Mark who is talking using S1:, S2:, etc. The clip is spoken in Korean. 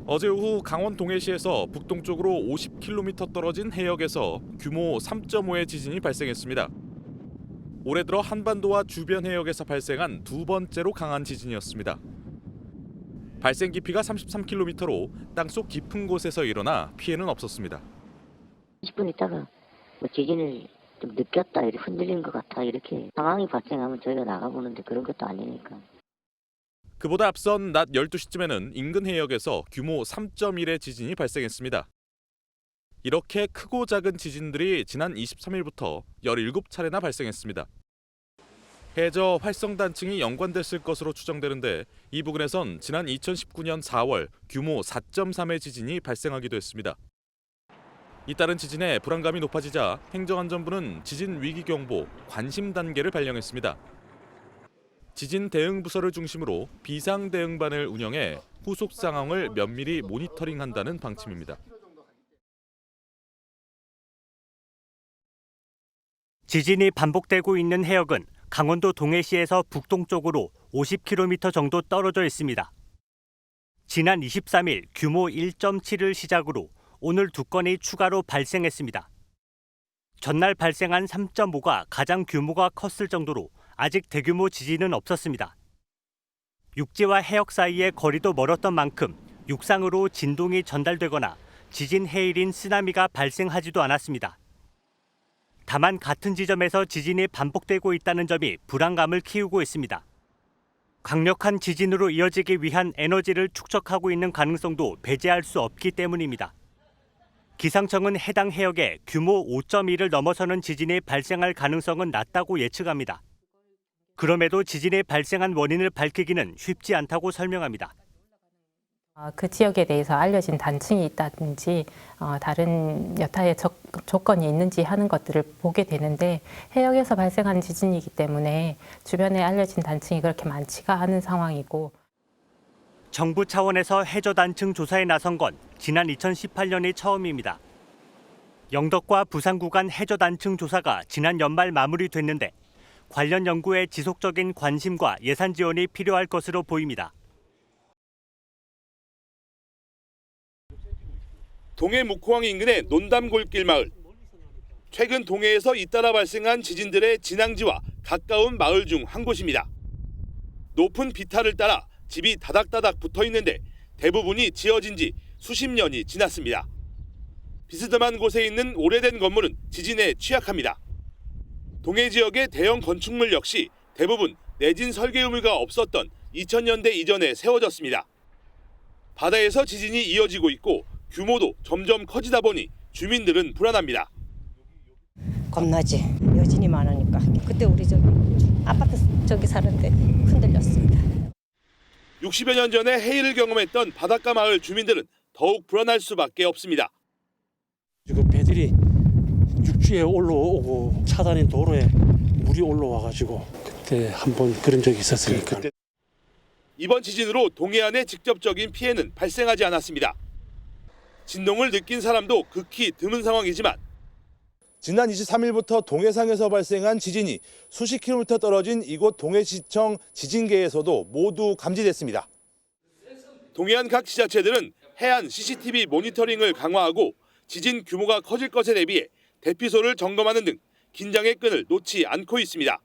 S1: 어제 오후 강원 동해시에서 북동쪽으로 50km 떨어진 해역에서 규모 3.5의 지진이 발생했습니다. 올해 들어 한반도와 주변 해역에서 발생한 두 번째로 강한 지진이었습니다. 발생 깊이가 33km로 땅속 깊은 곳에서 일어나 피해는 없었습니다.
S2: 10분 있다가 지진을 좀 느꼈다, 이렇게 흔들린 것 같아, 이렇게 상황이 발생하면 저희가 나가보는데 그런 것도 아니니까.
S1: 그보다 앞선 낮 12시쯤에는 인근 해역에서 규모 3.1의 지진이 발생했습니다. 이렇게 크고 작은 지진들이 지난 23일부터 17차례나 발생했습니다. 해저 활성단층이 연관됐을 것으로 추정되는데 이 부근에선 지난 2019년 4월 규모 4.3의 지진이 발생하기도 했습니다. 잇따른 지진에 불안감이 높아지자 행정안전부는 지진 위기경보 관심 단계를 발령했습니다. 지진 대응 부서를 중심으로 비상대응반을 운영해 후속 상황을 면밀히 모니터링한다는 방침입니다.
S3: 지진이 반복되고 있는 해역은 강원도 동해시에서 북동쪽으로 50km 정도 떨어져 있습니다. 지난 23일 규모 1.7을 시작으로 오늘 2건이 추가로 발생했습니다. 전날 발생한 3.5가 가장 규모가 컸을 정도로 아직 대규모 지진은 없었습니다. 육지와 해역 사이의 거리도 멀었던 만큼 육상으로 진동이 전달되거나 지진 해일인 쓰나미가 발생하지도 않았습니다. 다만 같은 지점에서 지진이 반복되고 있다는 점이 불안감을 키우고 있습니다. 강력한 지진으로 이어지기 위한 에너지를 축적하고 있는 가능성도 배제할 수 없기 때문입니다. 기상청은 해당 해역에 규모 5.1을 넘어서는 지진이 발생할 가능성은 낮다고 예측합니다. 그럼에도 지진이 발생한 원인을 밝히기는 쉽지 않다고 설명합니다.
S4: 그 지역에 대해서 알려진 단층이 있다든지 다른 여타의 조건이 있는지 하는 것들을 보게 되는데 해역에서 발생한 지진이기 때문에 주변에 알려진 단층이 그렇게 많지가 않은 상황이고
S3: 정부 차원에서 해저 단층 조사에 나선 건 지난 2018년이 처음입니다. 영덕과 부산 구간 해저 단층 조사가 지난 연말 마무리됐는데 관련 연구에 지속적인 관심과 예산 지원이 필요할 것으로 보입니다.
S5: 동해 묵호항 인근의 논담골길 마을. 최근 동해에서 잇따라 발생한 지진들의 진앙지와 가까운 마을 중 한 곳입니다. 높은 비탈을 따라 집이 다닥다닥 붙어 있는데 대부분이 지어진 지 수십 년이 지났습니다. 비스듬한 곳에 있는 오래된 건물은 지진에 취약합니다. 동해 지역의 대형 건축물 역시 대부분 내진 설계 의무가 없었던 2000년대 이전에 세워졌습니다. 바다에서 지진이 이어지고 있고 규모도 점점 커지다 보니 주민들은 불안합니다.
S6: 겁나지. 여진이 많으니까. 그때 우리 저기 아파트 저기 사는데 흔들렸습니다.
S5: 60여 년 전에 해일을 경험했던 바닷가 마을 주민들은 더욱 불안할 수밖에 없습니다.
S7: 지금 배들이 육지에 올라오고 차단인 도로에 물이 올라와가지고 그때 한번 그런 적이 있었으니까.
S5: 이번 지진으로 동해안에 직접적인 피해는 발생하지 않았습니다. 진동을 느낀 사람도 극히 드문 상황이지만
S8: 지난 23일부터 동해상에서 발생한 지진이 수십 킬로미터 떨어진 이곳 동해시청 지진계에서도 모두 감지됐습니다.
S5: 동해안 각 지자체들은 해안 CCTV 모니터링을 강화하고 지진 규모가 커질 것에 대비해 대피소를 점검하는 등 긴장의 끈을 놓지 않고 있습니다.